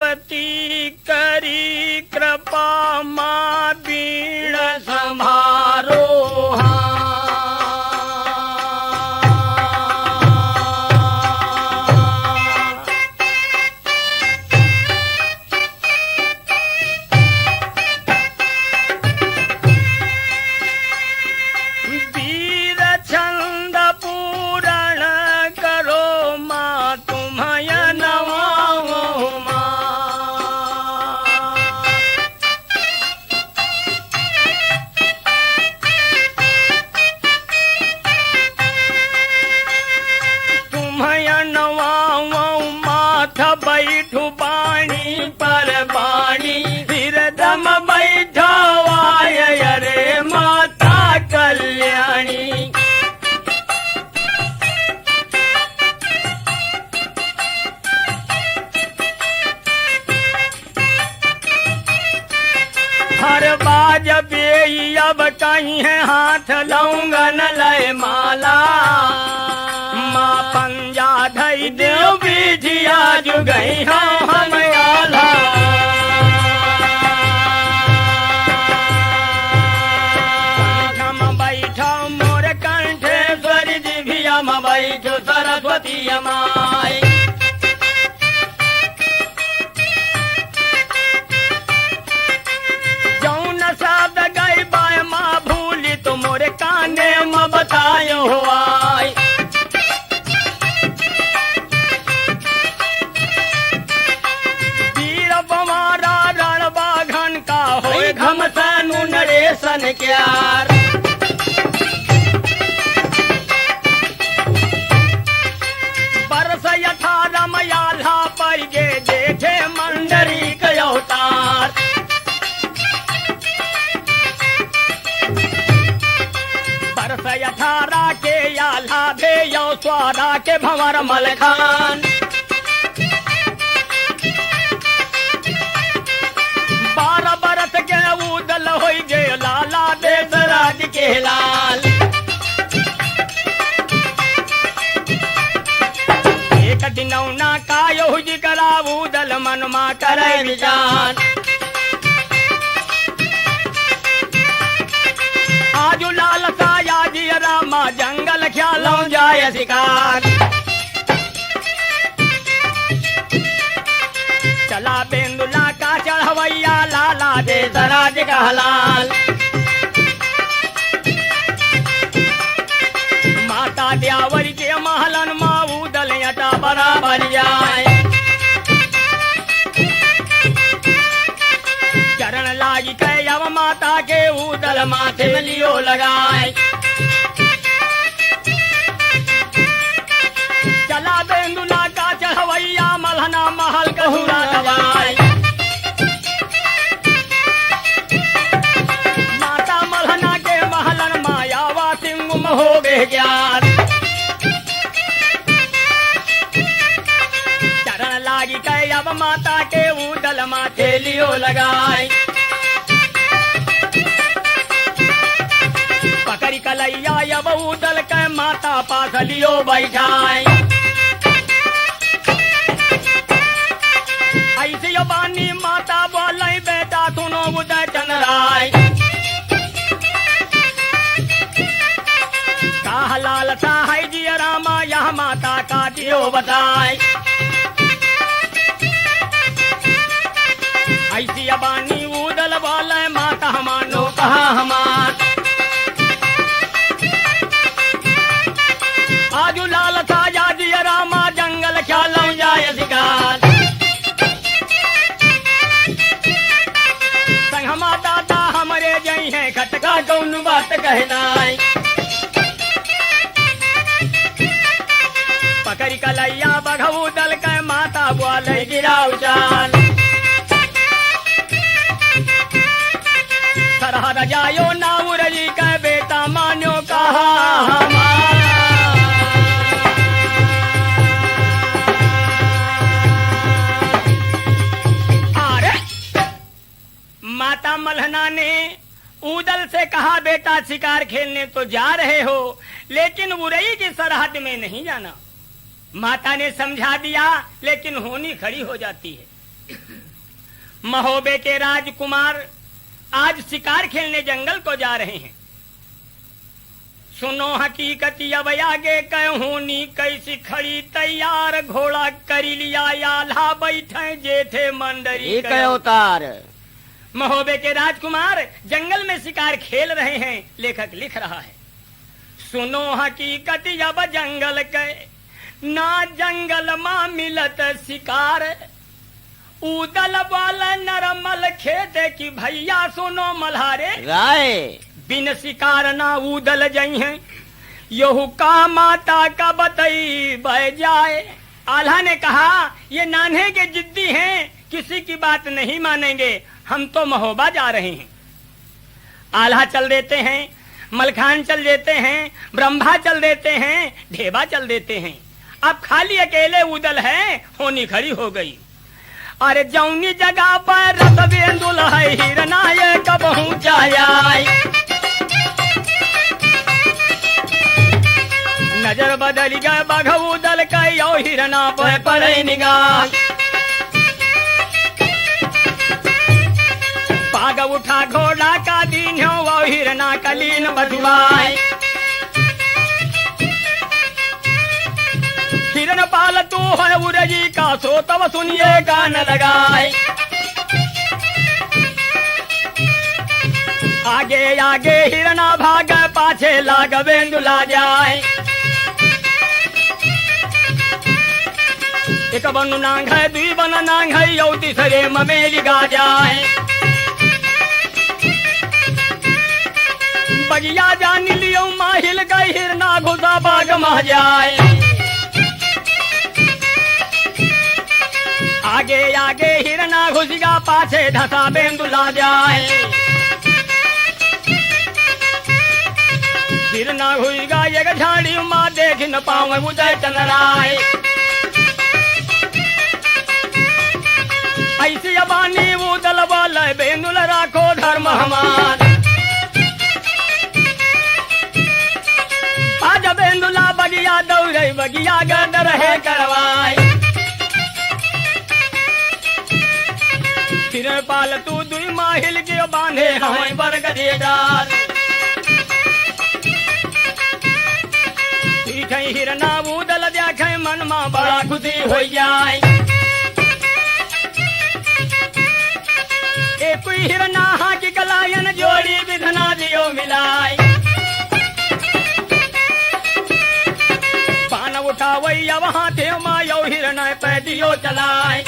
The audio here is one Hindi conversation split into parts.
पार्वती करी कृपा माँ बीण संभारो बैठू बाणी पर बाणी फिर दम बैठवाय अरे माता कल्याणी। हर बाज बेई अब कहीं है हाथ लौंगन लय माला माँ पंजा धई देव बीजिया जो गई हम आला। कंठ बैठो मोर कंठेश्वरी दिव्या में बैठो सरस्वती माई। जौन शब्द गई बाय माँ भूली तो मोरे काने में बतायो आई। घमसानु नरेशन क्यार बरस 18 मयाला पर गे देखे मंडरी के अवतार। बरस 18 के आल्हा भे यो स्वारा के भंवर मलखान। 12 बरस के उदल हो गे लाला देशराज के लाल। एक दिनौना का यो जी करा उदल मनमा करे विजान। आजू लाल साया जी रामा जंगल ख्यालों जाय शिकार। चला बेंदुला का चढ़वैया लाला देशराज का हलाल। माता द्यावरी के महलन माँ उदल यटा बराबर जाए। चरण लागी के अब माता के उदल माथे में लियो लगाए। चला बेंदुला का चढ़वैया मलहना महल कहूरा दबाए। माता मलहना के महलन मायावा सिंह हो गए ज्ञान। चरण लागी के अब माता के उदल माथे लियो लगाए। पकड़ी कलैया अब उदल के माता पास लियो बैठाए। ऐसे बानी माता बोले बेटा सुनो उदय चंद्राय। कहा लालसा है जी रामा यह माता का दियो बताए। ऐसी बानी उदल बोले माता मानो कहा हमार। आजू लालसा या जी रामा जंगल ख्यालों जाय शिकार। दादा हमरे जई है खटका कौन बात कहना। पकड़ी कलैया बघऊ दल के माता बोले गिराऊ चाल। सरह रजायो नाउरली के बेटा मान्यो कहा माता मल्हना ने उदल से कहा बेटा शिकार खेलने तो जा रहे हो लेकिन उरई की सरहद में नहीं जाना। माता ने समझा दिया लेकिन होनी खड़ी हो जाती है। महोबे के राजकुमार आज शिकार खेलने जंगल को जा रहे हैं। सुनो हकीकत अब आगे कहूनी कैसी खड़ी तैयार, घोड़ा करी लिया आल्हा बैठे जेठे मंडरी उतार। महोबे के राजकुमार जंगल में शिकार खेल रहे हैं। लेखक लिख रहा है, सुनो हकीकत अब जंगल के ना जंगल मां मिलत शिकार, उदल वाला नरमल खेत की भैया सुनो मल्हारे राय, बिन शिकार ना उदल जई है, यहू का माता का बतई बह जाए। आल्हा ने कहा, ये नान्हे के जिद्दी हैं, किसी की बात नहीं मानेंगे, हम तो महोबा जा रहे हैं। आल्हा चल देते हैं, मलखान चल देते हैं, ब्रह्मा चल देते हैं, ढेबा चल देते हैं। अब खाली अकेले उदल है, होनी खड़ी हो गई। अरे जौनी जगह पर रतवेंदुल है, हिरनाए कब जाया, नजर बदल गए बघऊ दल कई और हिरना पर पड़े निगाह। पाग उठा घोड़ा का दिन हो वो हिरना कलीन बधुआए, हिरन पालतू है उरजी का सो तब सुनिए कान लगाए। आगे आगे हिरना भागे पाछे लागवेंदुला जाए, एक बनु नांग है दुई बन नांग है यौ तीसरे ममेली गा जाए। बगिया जान लियो माहिल गई हिरना घुसा बाग मह जाए। आगे आगे हिरना घुसगा पाछे धसा बेंदुला जाए, हिरना घुसगा एक झाड़ी माँ देख न पावे उदय चंद्राए। ऐसी अबानी उदल वाले बेंदुल राखो धर्म हमार, आज बेंदुला बगिया दौड़े बगिया गदर है करवाए। फिर पालतू दुई माहिल के बांधे हमें बरग दे डाल, हिरना उदल देखे मन में बड़ा खुशी हो जाए। एक हिरना हाकी कलायन जोड़ी विधना दियो मिलाए, पान उठावई अब हाथे मायो हिरना पे दियो चलाए।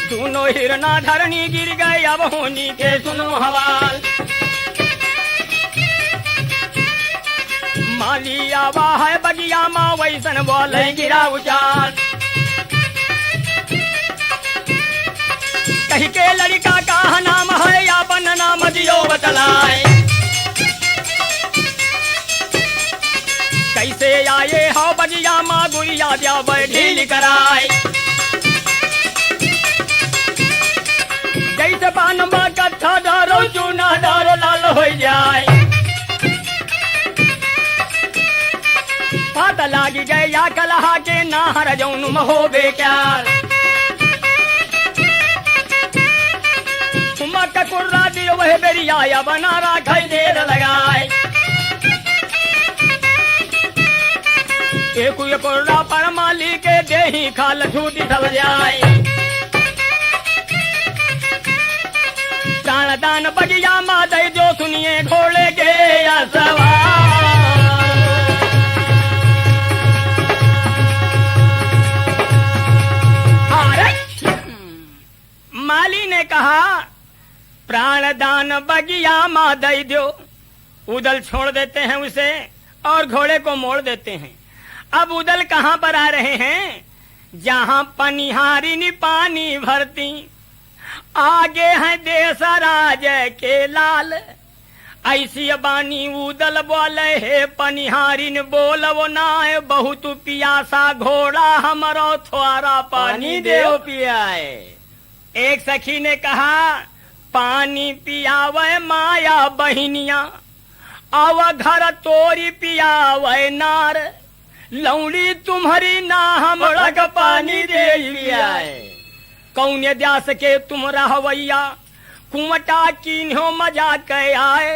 सुनो हिरना धरनी गिर गए अब होनी के सुनो हवाल, माली आवा है बगिया माँ वैसन बोले गिरा उजाल। कही के लड़का का नाम है या बन नाम दियो बतलाए, कैसे आए हो बगिया माँ गुड़िया दिया बैठी कराए। जैसे पान माँ कथा डारो चूना डारो लाल हो जाए, पता लागी गए या कलहा के नाहर जौन महोबे क्यार। मक्का कुर्रा दियो वह बेरिया या बना रखा देर लगाए, एक कुर्रा पर माली के देही खाल छूटी सब जाए। दान दान बगिया माँ दे जो सुनिए घोड़े के या सवार। माली ने कहा, प्राण दान बगिया माँ दे दो। उदल छोड़ देते हैं उसे और घोड़े को मोड़ देते हैं। अब उदल कहाँ पर आ रहे हैं? जहाँ पनिहारिनी पानी भरती, आगे है देश राज के लाल। ऐसी बानी उदल बोले हे पनिहारिन बोलो ना, बहुत पियासा घोड़ा हमारो थोड़ा पानी देव पियाए। एक सखी ने कहा, पानी पियावे माया बहिनिया, अव घर तोरी पियावे नार। लौड़ी तुम्हारी ना हमरा का पानी दे आए। कौने द्यास के तुम रहवैया कुमटा किन्हो मजा के आए।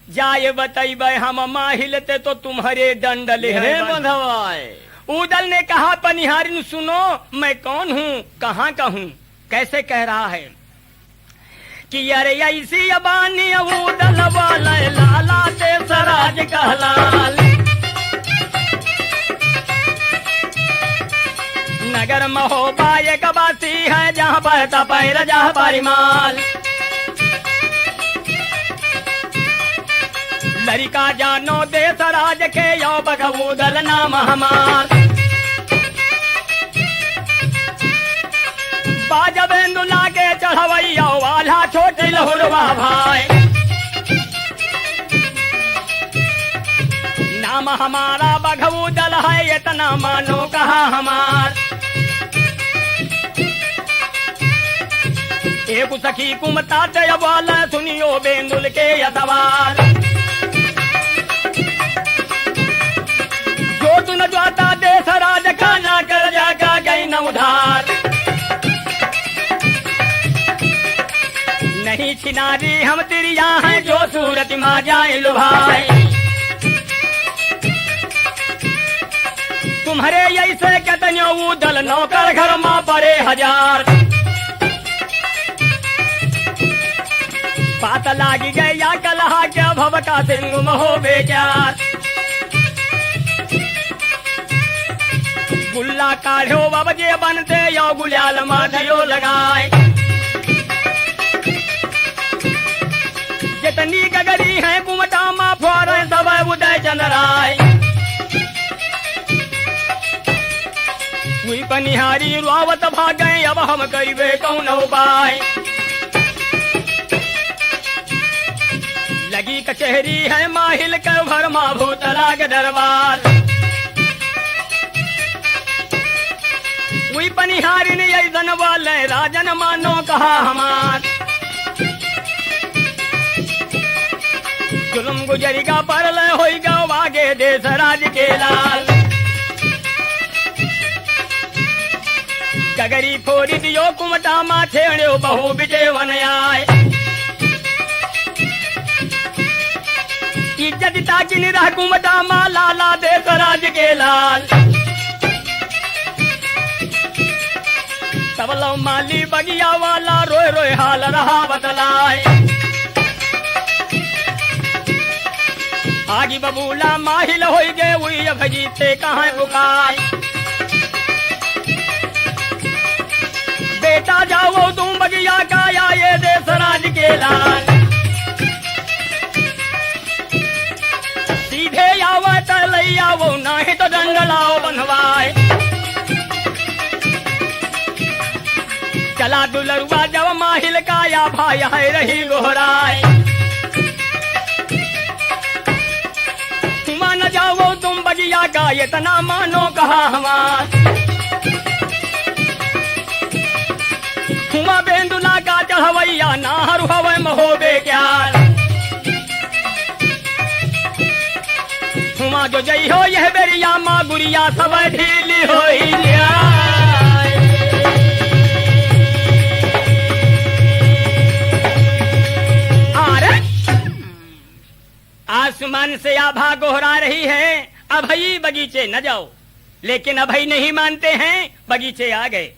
जाए बतैबे हम माहिलते तो तुम्हारे दंडले बंधवाए। उदल ने कहा पनिहारिन सुनो मैं कौन हूँ कहाँ का हूँ कैसे कह रहा है कि अरे ऐसी अबानी उदल वाला लाला ते सराज कहलाल। नगर महोबा एक बासी है जहाँ बहता पैर जहाँ परिमाल। लड़का जानो देश राज के यो बगवूदल नाम हमार। बाजबेंदु लागे चढ़वैया वाला छोटे लहुरवा भाई। नाम हमारा बगवूदल है इतना मानो कहा हमार। एक सखी कुमता ते वाला सुनियो बेंदुल के यतवार। जो तुन जाता देश राज खाना कर जागा गई न उधार। नहीं छिनारी हम तिरिया हैं जो सूरत मा जाए लुभाए। तुम्हारे ऐसे कितने उदल नौकर घर माँ पड़े हजार। बात लागी गई या कलहा क्या भवका सिंह महो बेचार। गुल्ला काढ़ो बबजे बनते यो गुलाल माथियो लगाए। जितनी गगरी है कुमटा मा फोरे सब उदय चंद्राय। हुई पनिहारी रुआवत भागे अब हम करीबे कौन उपाय। लगी कचहरी है माहिल के घर मा भूतला के दरबार। हुई पनिहारी ने ऐसन वाले राजन मानो कहा हमार। जुल्म गुजरिगा परल होइगा वागे देश राज के लाल। गगरी फोड़ी दियो कुमटा माथे बहु बिजे वन आए। इज्जत ताकि निरह कुमटा मा लाला देश राज के लाल। सबलो माली बगिया वाला रोए रोए हाल रहा बतलाए। आगी बबूला माहिल होई गे हुई भजीते कहाँ पुकार। बेटा जाओ तुम बगिया का या ये देश राज के लाल। सीधे आवत लैया वो नहीं तो दंड लाओ बंधवाए। चला दुलरुआ जब माहिल का या भाई है रही गोहराए। मान जाओ तुम बगिया का इतना मानो कहा हमार। हुआ बेंदुला का चढ़वैया नाहर हवे महोबे क्यार। हुआ जो जई हो यह बेरिया माँ गुड़िया सब ढीली हो आसमान से आभा गोहरा रही है अभई बगीचे न जाओ। लेकिन अभई नहीं मानते हैं बगीचे आ गए।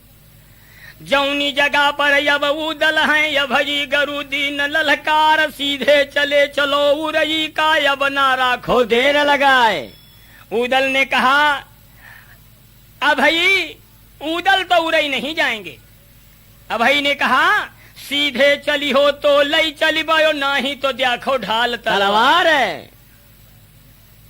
जौनी जगह पर अब उदल है अभई गरु दीन ललकार। सीधे चले चलो उरई का अब ना राखो देर लगाए। उदल ने कहा अभई उदल तो उरई नहीं जाएंगे। अभई ने कहा सीधे चली हो तो लई चली बायो नहीं तो देखो ढाल तलवार है।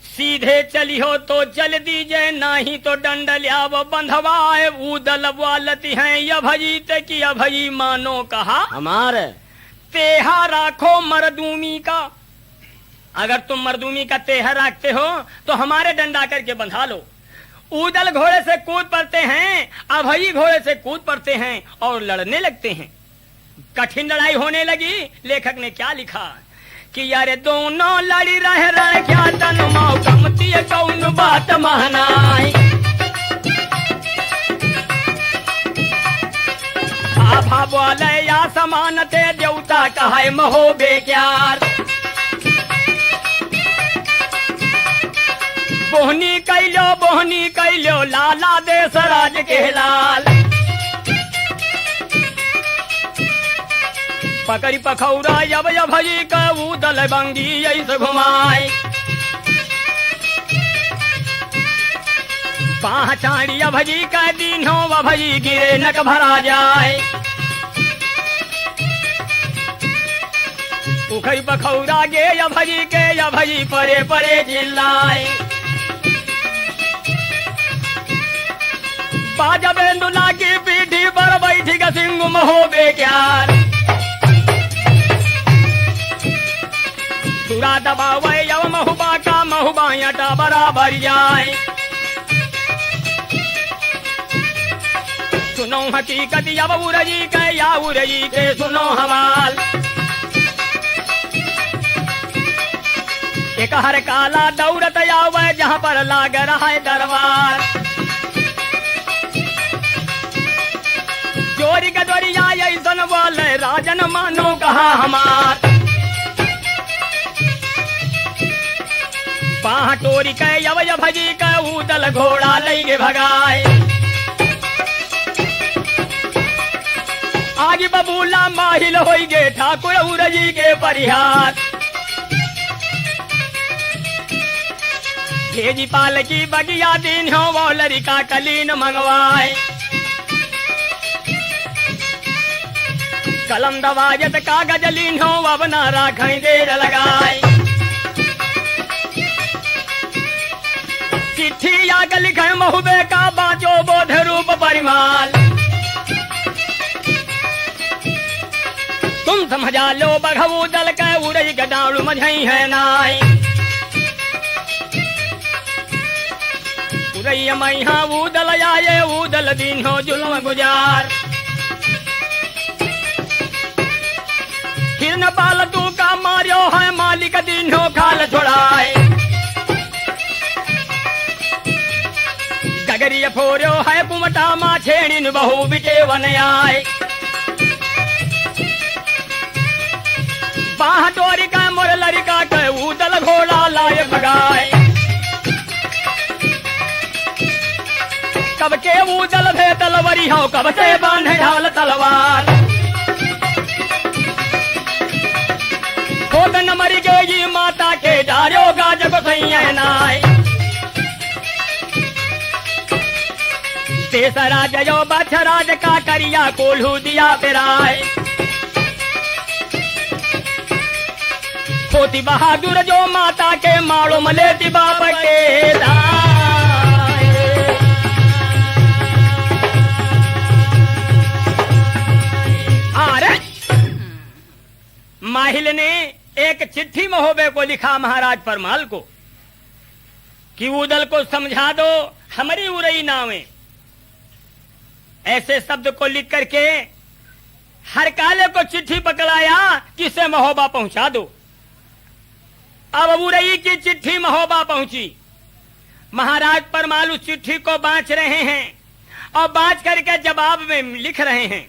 सीधे चली हो तो चल दीजिए नहीं तो दंड लिया बंधवाए। उदल वालती है ये भजी ते की अभई मानो कहा हमारे। तेहा राखो मरदूमी का। अगर तुम मरदूमी का तेहा रखते हो तो हमारे डंडा करके बंधा लो। उदल घोड़े से कूद पड़ते हैं अभई घोड़े से कूद पड़ते हैं और लड़ने लगते हैं। कठिन लड़ाई होने लगी। लेखक ने क्या लिखा कि यारे दोनों लड़ी रह क्या तन माओ कमती कौन बात महनाई। मानते देवता कहे महो बेक्यार। बोहनी कैलो लाला देश राज के लाल। पकड़ी पखौरा यब भजी का उदल बंगी ऐसे घुमाए। पहचाड़ी भजी का दिन हो भजी गिरे नक भरा जाए। उखई पखौरा गे भजी के भजी परे परे चिल्लाए। बाजा बेंदुला की पीठी पर बैठी का सिंह महो बेक्यार। सुरा दबावे यव महुबा का महुबा यटा बराबर जाए। सुनो हकीकत यब उरजी के या उरजी के सुनो हवाल। एक हर काला दौड़त आवे जहाँ पर लाग रहा है दरबार। चोरी का दोरिया ऐसन बोले राजन मानो कहा हमार। पाह टोरी के यव भजी के उदल घोड़ा लैगे भगाए। आगे बबूला माहिल होइगे ठाकुर उरजी के परिहार। तेजी पाल की बगिया दिन हो वो लड़का कलीन मंगवाए। कलम दवाजत कागज लीन हो अब ना राखई देर लगाए। चिट्ठी आग लिखे महुबे का बाजो बोध रूप परिमाल। तुम समझा लो बघऊ दल के उड़ई गडाड़ू मझई है नाई। उड़ई मैहा उदल आये उदल दिन हो जुल्म गुजार। हिरन पाल तू का मारियो है मालिक दिन हो खाल छोड़ाए। गगरिया फोरियो है कुमटा मा छेड़िन बहु बिटे वन आए। बाह टोरी का मोर लड़का के उदल घोड़ा लाए भगाए। कब के उदल भे तलवरी हो कब से बांधे ढाल तलवार। खोद न मरी गई माता के डारो गाज को सैया नाय। तेसरा जयो बछराज का करिया कोल्हू दिया पिराए। होती बहादुर जो माता के माड़ो मलेती बाप के दाए। अरे माहिल ने एक चिट्ठी महोबे को लिखा महाराज परमाल को कि उदल को समझा दो हमारी उरई नावे। ऐसे शब्द को लिख करके हर काले को चिट्ठी पकड़ाया किसे महोबा पहुंचा दो। अब उरई की चिट्ठी महोबा पहुंची। महाराज परमाल उस चिट्ठी को बांच रहे हैं और बांच करके जवाब में लिख रहे हैं।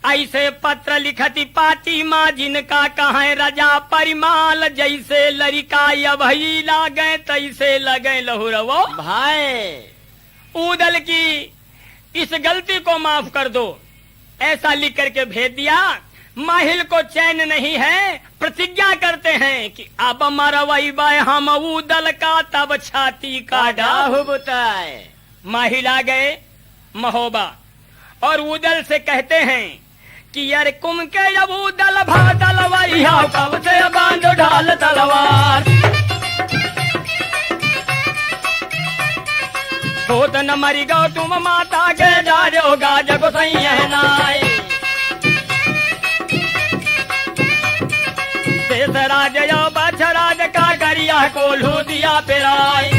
ऐसे पत्र लिखती पाती माँ जिनका कहे रजा परिमाल। जैसे लड़का यही लागे तैसे लगे लहुरवो भाई। उदल की इस गलती को माफ कर दो ऐसा लिख करके भेज दिया। माहिल को चैन नहीं है। प्रतिज्ञा करते हैं कि अब मरवई बाय हम उदल का तब छाती का डाहु बताए। माहिल आ गए महोबा और उदल से कहते हैं कि यार कुम के अब उदल भादल वही कब से बांध ढाल तलवार। खोद न मरी गो तुम माता के डारो गाज को सैया नाय। राज बछराज का गरिया कोल्हू दिया पिराए।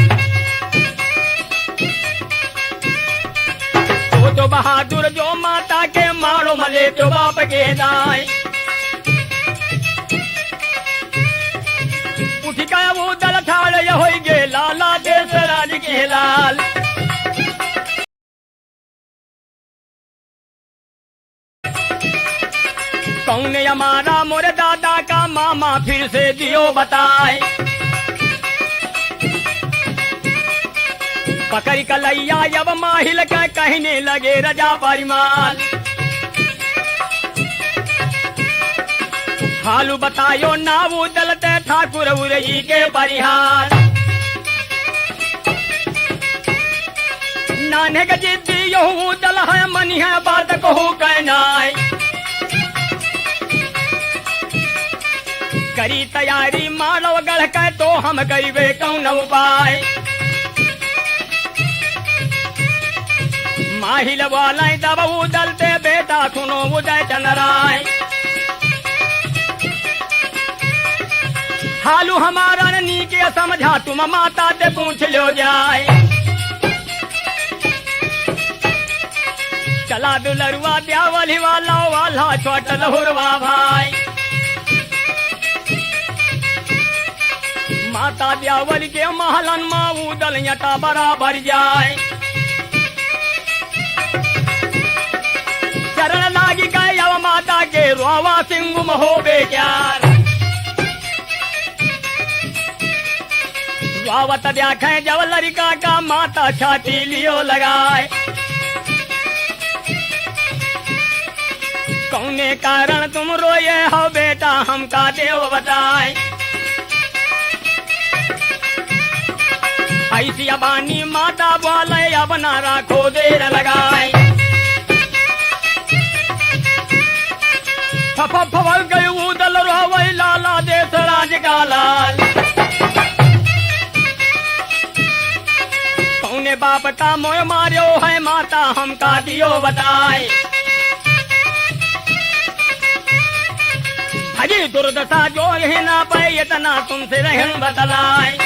तो बहादुर जो माता के मारो मले तो बाप के दाए। उठ का वो दल ठाड़ हो गे लाला देश राज के लाल। हमारा मोरे दादा का मामा फिर से दियो बताए। पकड़ कलैया जब माहिल का कहने लगे रजा परिमाल, हालू बतायो नावू दलते ठाकुर उरई के परिहार। नाने का जिद्दी यहू दल है मन है बात कहू कहनाय। करी तैयारी मानव गढ़ के तो हम करीबे कौन उपाय। माहिल वाला दबू दलते बेटा सुनो उदय चंद्राय। हालू हमारा नी के समझा तुम माता ते पूछ लो जाए। चला दुलरुआ द्यावली वाला छोट लहुरवा भाई। माता द्यावल के महलन माऊ दल यटा बराबर जाए। चरण लागी गए अब माता के रोवा सिंगुम हो बेचार। वावत देखे जब लड़का का माता छाती लियो लगाए। कौने कारण तुम रोए हो बेटा हमका देव बताए। ऐसी अबानी माता बोले अब ना राखो देर लगाए। फफल गई उदल रोवे लाला देश राज का लाल। कौने बाप का मोह मार्यो है माता हमका दियो बताए। हजी दुर्दशा जो ही ना पाए इतना तुमसे रहन बतलाए।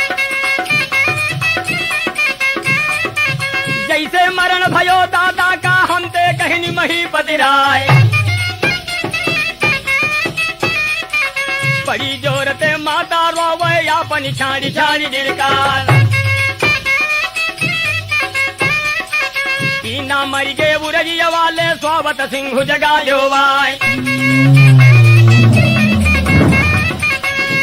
जैसे मरण भयो दादा का हम ते कहनी मही पतिराय। बड़ी जोरते माता रोवे अपन छाड़ी छाड़ी दिलकार। पीना मर गे बुरजिया वाले स्वागत सिंह जगा जोवाय।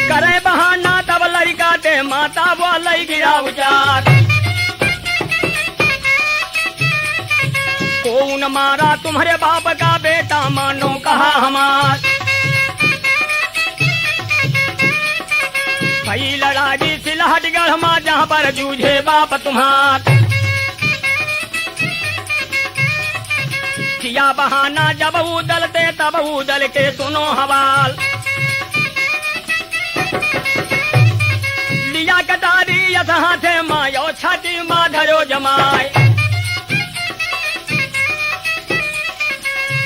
करे बहाना तब लड़का ते माता बोले गिरा उचार। कौन मारा तुम्हारे बाप का बेटा मानो कहा हमार। भई लड़ाई सिलहटगढ़ माँ जहाँ पर जूझे बाप तुम्हार। किया बहाना जब उदलते तब उदल के सुनो हवाल। लिया कटारी यथ हाथे मायो छाती माँ धरो जमाए।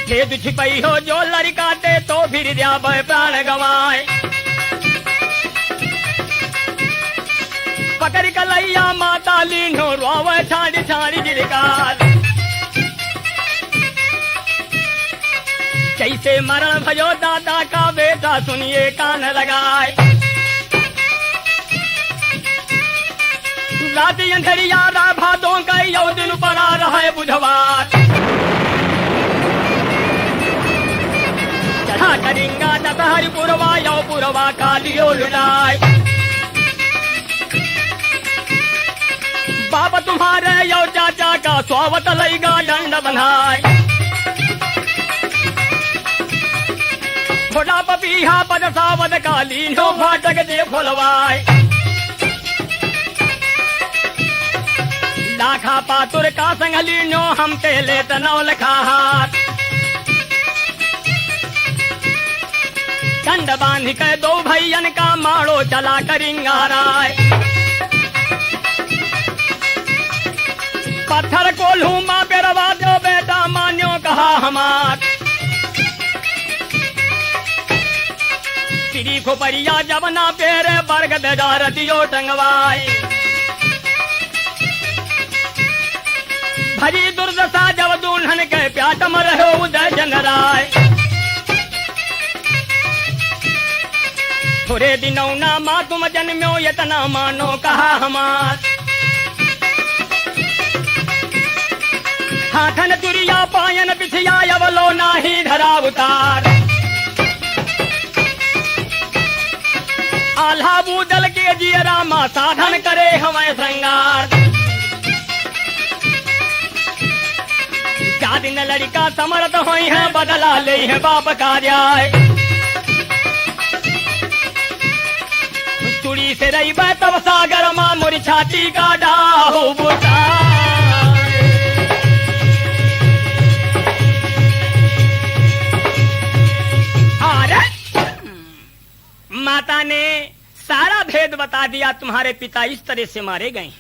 भेद छिपई हो जो लड़का ते तो फिर दिया प्राण गवाए। पकड़ कलैया माता लीनो रोवे छाड़ी छाड़ी गिरकार। कैसे मरण भयो दादा का बेटा सुनिए कान लगाए। राती अंधेरिया भादों का यो दिन पड़ा रहे बुधवार। चढ़ा करिंगा दशहरी पुरवा यो पुरवा कालियो लुटाए। बाप तुम्हारे यो चाचा का स्वागत लईगा दंड बनाए। थोड़ा पपीहा पद सावध काली नो फाटक दे खोलवाए। लाखा पातुर का संगली नो हम ते ले तनौ लखा हाथ। दंड बांध के दो भैयन का मारो चला करिंगा राय। पत्थर को लूमा पेरवा दो बेटा मान्यो कहा हमार। श्री खोपरिया जब ना पेरे बरग बेदार दियो टंगवाए। भरी दुर्दशा जब दुल्हन के प्याट में रहो उदय जनराय। थोड़े दिनों ना माँ तुम जन्म्यो इतना मानो कहा हमार। हाथन तुरिया पायन पिछिया अवलो नाही धरा उतार। आल्हा बूदल के जियरा माँ साधन करे हमें श्रृंगार। क्या दिन लड़का समर्थ हुई है बदला ले है बाप का जाए। चुड़ी से रही बै तब सागर माँ मोरी छाती का डाहू बुता। माता ने सारा भेद बता दिया, तुम्हारे पिता इस तरह से मारे गए।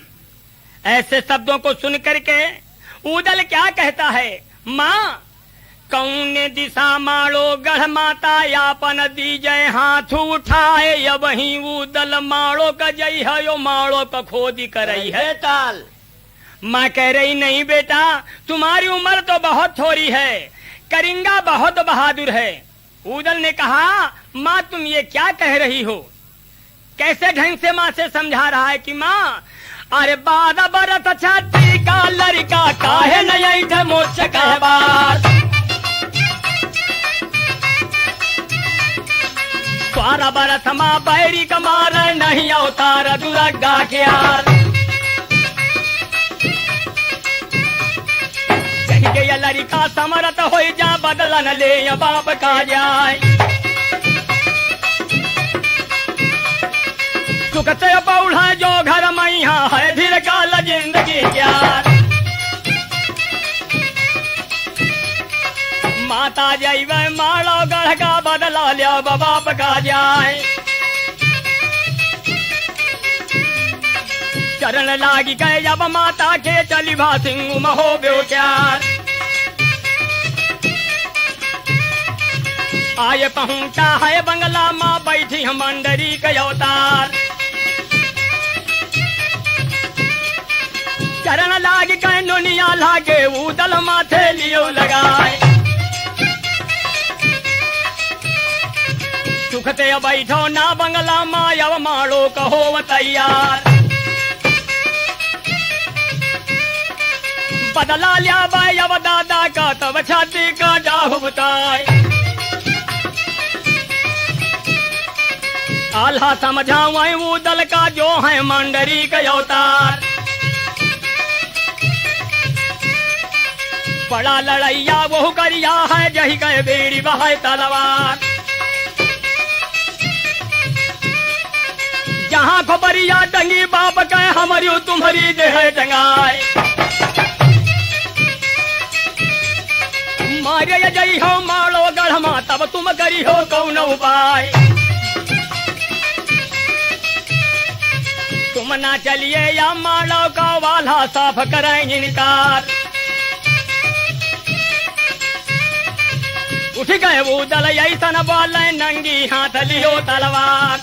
ऐसे शब्दों को सुन करके उदल क्या कहता है, माँ कौन दिशा मारो गढ़ माता यापन दी जय हाथ उठाए। अब वही उदल मारो का जय है यो मारो का खोदी करई है ताल। माँ कह रही नहीं बेटा, तुम्हारी उम्र तो बहुत थोड़ी है, करिंगा बहुत बहादुर है। उदल ने कहा माँ तुम ये क्या कह रही हो। कैसे ढंग से माँ से समझा रहा है कि माँ अरे 12 बरस छाती का लड़का काहे नहीं थे मोच कहबार। 12 बरस माँ बैरी कमार नहीं अवतार दुर्गा के यार। कही के लड़का समरत हो जा बदला न ले या बाप का जाए। सुख से पौड़ा जो घर मैया है धीर काल जिंदगी यार। माता जैव मारो गढ़ का बदला लिया बाप का जाए। चरण लागी गए जब माता के चली भा सिंह महो बेचार। आए पहुंचा है बंगला माँ बैठी हम मंडरी के अवतार। चरण लाग गए नोनिया लागे उदल माथे लियो लगाए। सुखते बैठो ना बंगला माँ अब मारो कहो तैयार। बदला लिया बाई अब दादा का तब छाती का डाहू बताए। आल्हा समझाऊं उदल का जो है मंडरी का अवतार। बड़ा लड़ैया वो करिया है जही गए बेड़ी बहाय तलवार। जहाँ खोपरिया टंगी बाप कहे हमारी तुम्हारी देह टंगाए। मारे जई हो मारो गढ़ माँ तब तुम करी हो कौन उपाय। तुम ना चलिए या मारो का वाला साफ करें इनकार। उठ गए वो दल ऐसा न बोले नंगी हाथ लियो तलवार।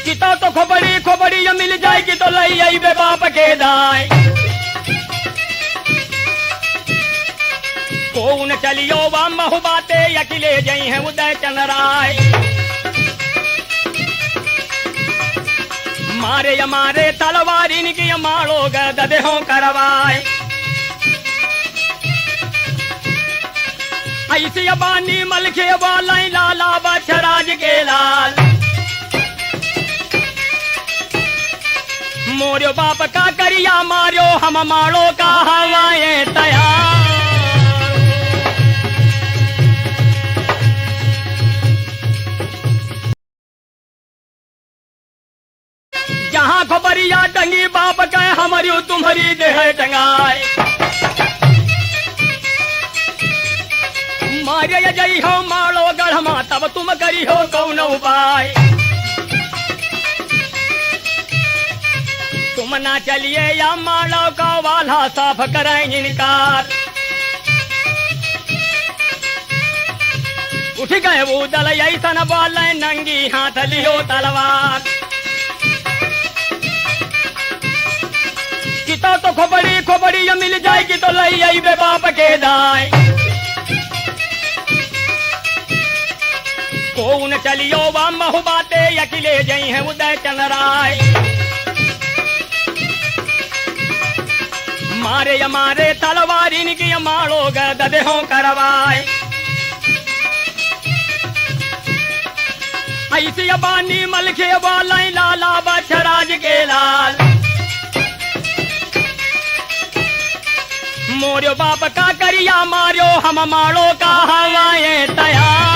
कितो तो खोपड़ी खोपड़ी मिल जाएगी तो लई आई बे बाप के दाए। कौन चलियो वाम बहु बाते अकेले जई है उदय चंद्राय। मारे मारे तलवार इनकी मारो गदे हो करवाए। ऐसी बानी मलखे वाला लाला बछराज के लाल। मोरियो बाप का करिया मारियो हम मारो का हवाए तैयार। जहाँ खोपरिया टंगी बाप कहे हमारी तुम्हारी देह टंगाए। मारे जई हो मारो गढ़ माँ तब तुम करी हो कौन उपाय। तुम ना चलिए या मारो का वाला साफ करें इनकार। उठ गए वो दल ऐसा न बोले नंगी हाथ लियो तलवार। कितो तो खोपड़ी खोपड़ी मिल जाएगी तो लई आई बे बाप के दाए। कौन चलियो वाम बहु बाते अकेले जई है उदय चंद्राय। मारे मारे तलवार इनकी मारो गदे हो करवाए। खुशिया बानी मलखे वाला लाला बछराज के लाल मोरो बाप का करिया मारो हम मारो का हवाए तैयार